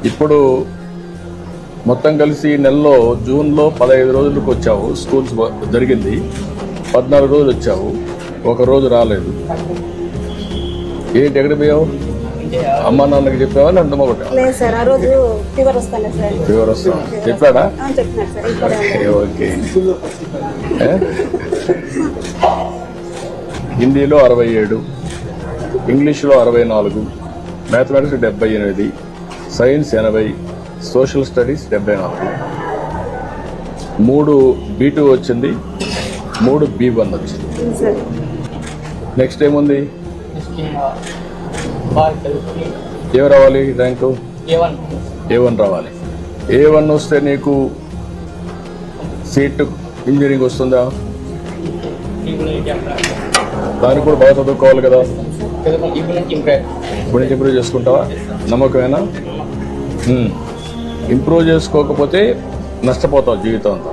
ఇప్పుడు మొత్తం కలిసి నెలలో జూన్లో 15 రోజులకు వచ్చావు, స్కూల్స్ జరిగింది. 14 రోజులు వచ్చావు, ఒక రోజు రాలేదు. ఏంటి, ఎక్కడ పోయావు? అమ్మా నాన్నకి చెప్పావా లేదంటే ఒకటి? లేదు సార్, ఆ రోజు ఫీవర్ వస్తాను సార్. ఫీవర్ వస్తా చెప్పాడా? చెప్పినాడు సార్. ఇక్కడ ఓకే. హిందీలో 67, ఇంగ్లీష్లో 64, mathematics 78, science 80, social studies 74. 3 B2 వచ్చింది, 3 B1 వచ్చింది. సార్ నెక్స్ట్ ఏముంది? ఏం రావాలి ర్యాంకు? A1 రావాలి. A1 వస్తే నీకు సీట్ ఇంజనీరింగ్ వస్తుందా? దానికి కూడా బాగా చదువుకోవాలి కదా. ఇప్పుడు నుంచి ఇంప్రూవ్ చేసుకుంటావా? నమ్మకమేనా? ఇంప్రూవ్ చేసుకోకపోతే నష్టపోతావు జీవితం అంతా.